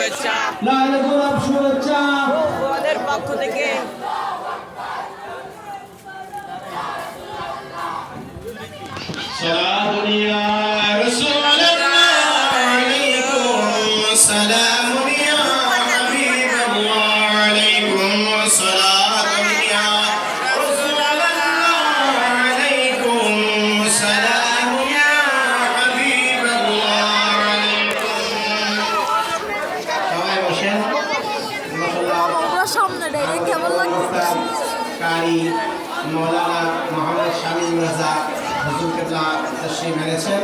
শুভেচ্ছা, লাল গোলাপ শুভেচ্ছা আমাদের পক্ষ থেকে। সালামুন ইয়া রাসূলুল্লাহ আলাইকুম সালামুন ইয়া হাবিবাল্লাহ আলাইকুম সালামুন ইয়া রাসূলুল্লাহ আলাইকুম সালামুন ইয়া হাবিবাল্লাহ আলাইকুম। সবাই বসেন। মাশাআল্লাহ সামনে ডাইরেক্ট কেমন লাগছে? কারি মৌলানা মোহাম্মদ শামীম রাজা হুজুর কেবলা তশরিফ এনেছেন।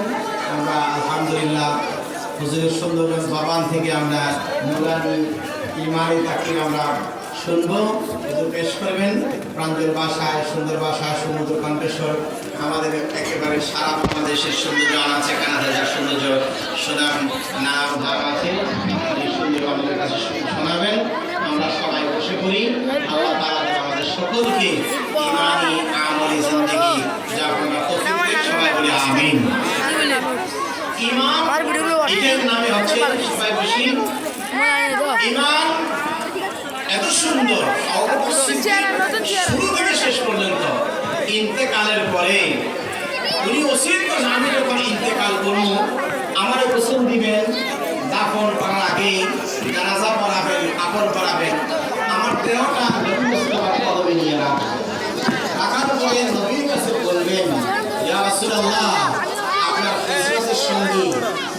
আমরা আলহামদুলিল্লাহ হুজুরের সুন্দরগঞ্জ বাবান থেকে আমরা নুরানি ইমানি তাকরির আমরা শুনবো। হুজুর পেশ করবেন প্রাঞ্জল ভাষায়, সুন্দর ভাষায়, সমুদ্র কণ্ঠস্বর। আমাদের একেবারে সারা বাংলাদেশের সৌন্দর্য আছে, কানাডার সৌন্দর্য সুনাম নাম ধাম আছে। এই সৌন্দর্য আমাদের কাছে শোনাবেন। আমরা সবাই বসে পড়ি। আল্লাহ তাআলা আমাদের সকলকে ইমানি আমলি জিন্দেগি যাপন তৌফিক দেন। সবাই বলি আমিন। ঈমান এর নামে হচ্ছে, সবাই বসি। ঈমান এত সুন্দর শুরু থেকে শেষ পর্যন্ত ইন্তেকালের পরে উনি ওসিয়ত করেন, আমি যখন ইন্তেকাল করব আমার গোসল দিবেন, দাফন করার আগে জানাজা পড়াবেন, কাপড় পরাবেন, আমার দেহটা নবী মুস্তাফার কদমে নিয়ে রাখবেন। রাখার পরে নবীর কাছে বলবেন, ইয়া রাসূলুল্লাহ, আপনার হিজরতের সঙ্গী,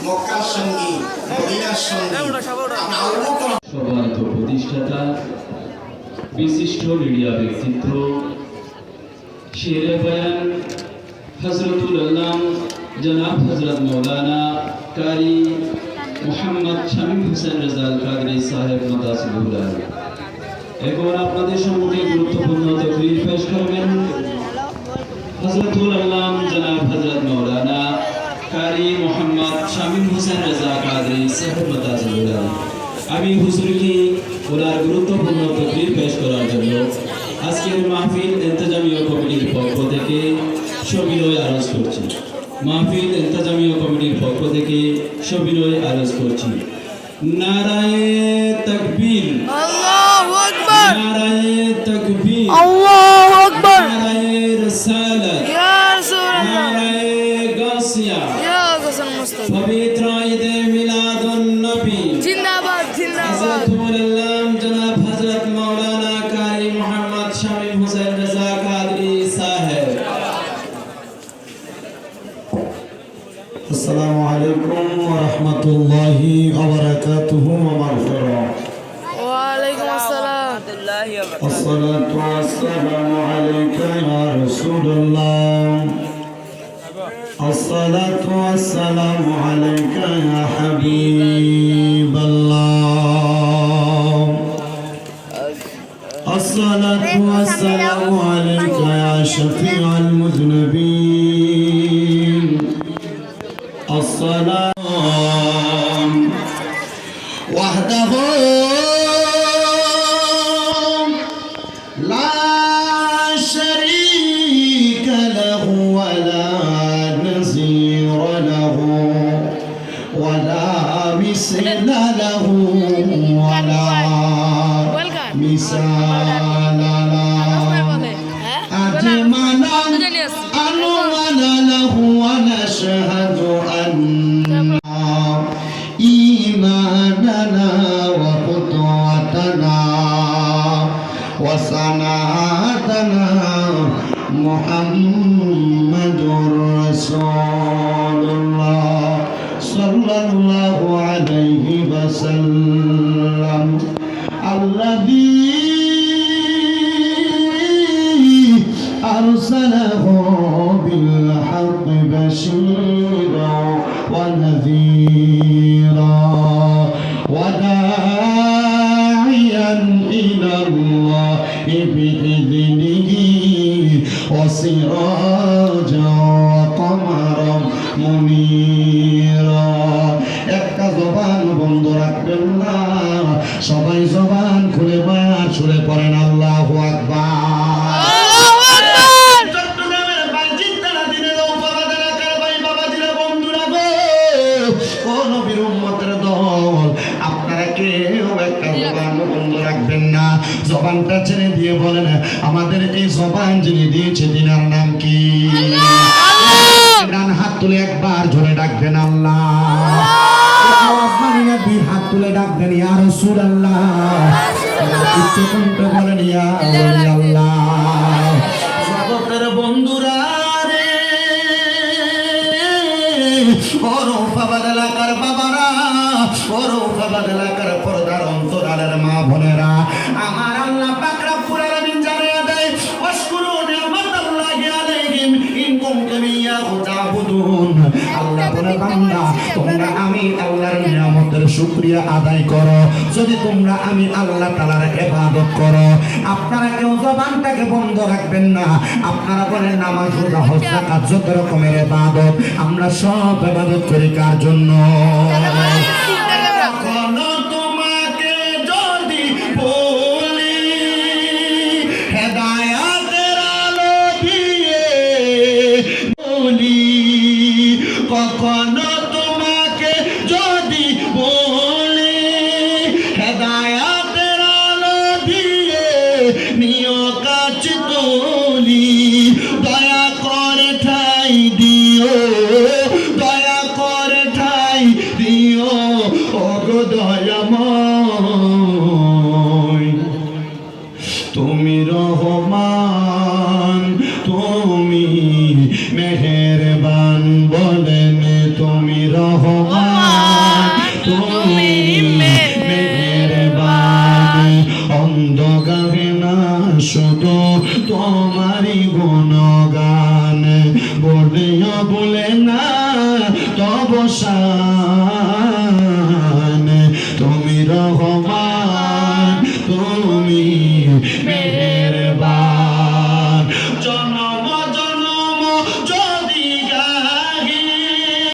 মক্কার সঙ্গী, মদিনার সঙ্গী আপনি আবু বকর সম্মানিত প্রতিষ্ঠাতা, বিশিষ্ট মিডিয়া ব্যক্তিত্ব, শেরে বয়ান হযরতুল আল্লাম জনাব হযরত মাওলানা কারি মোহাম্মদ শামীম হোসেন রেজাল কাদরি সাহেব মাদাসিবুল্লাহ এখন আপনাদের সম্মুখে গুরুত্বপূর্ণ তাকরীর পেশ করবেন হযরতুল আল্লাম জনাব হযরত মাওলানা কারি মোহাম্মদ শামীম হোসেন রেজা কাদরি সাহেব মাদাসিবুল্লাহ। আমি হুজুরকে ওনার গুরুত্বপূর্ণ তাকরীর পেশ করার জন্য আজকের মাহফিল ইন্তেজামিয়া কমিটির পক্ষ থেকে সবিনয় আরজ করছি। মাহফিল ইন্তেজামিয়া কমিটির পক্ষ থেকে সবিনয় আরজ করছি। নারায়ে তাকবীর, আল্লাহু আকবার, নারায়ে তাকবীর, আল্লাহু আকবার, নারায়ে রিসালাত, ইয়া রাসূলুল্লাহ, নারায়ে গাসিয়া, ইয়া গাসন মুস্তাফা, পবিত্র ঈদে মিলাদুন নবী জিন্দাবাদ জিন্দাবাদ। হযরতুল আল্লাম জনাব হযরত মাওলানা কারি মোহাম্মদ শামীম হোসেন রেজা কাদরি সাহেব। السلام عليكم ورحمة الله وبركاته ومغفرة. ওয়ালাইকুম আসসালাম। الصلاة والسلام عليك يا رسول الله. الصلاة والسلام عليك يا حبيب الله. الصلاة والسلام عليك يا شفيع المذنبين. الصلاة وحده لا شريك له ولا نظير له ولا مثل له ولا مثال له أجمل أنوال له ونشهد أن إيماننا وقدوتنا وصنعتنا محمد رسول الله صلى الله عليه وسلم الذي أرسله بالحق بشيرا ونذيرا وداعيا إلى الله بإذنه وسراجا وقمرا منيرا. একটা জবান বন্ধ রাখবেন না, সবাই জবান খুলে বয়ান শুনে পড়েন আল্লাহু আকবার। চট্টগ্রামের বালজিত্তানা দিনের উপবাদ এলাকার ভাই বাবাজিরা বন্ধুরা গো, ও নবীর উম্মতের দল, আপনারা কি কেউ একটা জবান বন্ধ রাখবেন না। জবানটা ছেড়ে দিয়ে বলেন, আমাদের এই জবান যিনি দিয়েছে তিনার নাম কি? ডান হাত তুলে একবার জোরে ডাকবেন আল্লাহ। আওয়াজ মানি না, দুই হাত তুলে ডাকবেন ইয়া রাসূলুল্লাহ। উচ্চ কণ্ঠে বলেন ইয়া আল্লাহ। জগতের বন্ধুরা রে, ওরফাবাদ এলাকার বাবারা, ওরফাবাদ এলাকার পর্দার অন্তরালের মা বোনেরা, আমার আল্লাহ পাক রব্বুল আলামিন জানিয়ে দেয়, ওয়াশকুরু নি'মাতাল্লাহি আলাইহিম ইন কুনতুম ইয়াহু তা'বুদুন। আল্লাহ বলে, বান্দা তোমরা আমি আল্লাহর নিয়ামতের শুকরিয়া আদায় করো যদি তোমরা আমি আল্লাহ তাআলার ইবাদত করো। আপনারা কেউ জবানটাকে বন্ধ রাখবেন না। আপনারা বলেন নামাজ, রোজা, হজ, যাকাত, যত রকমের ইবাদত আমরা সব ইবাদত করি কার জন্য? কখনো তোমাকে যদি বলি হেদায়েতের আলো দিয়ে বলি, কখনো তোমাকে যদি বলি হেদায়েতের আলো দিয়ে নিয় কাছে তুলি, দয়া করে ঠাই দিও, দয়া করে ঠাই দিও ওগো দয়াময়। তুমি রহমান, তুমি মেহেরবান, বলেন তুমি রহমান, তুমি মেহেরবান। অন্ধ গাহে না শুধু তোমারই গুণগান, বলিও বলে না তব শান। তুমি রহমান,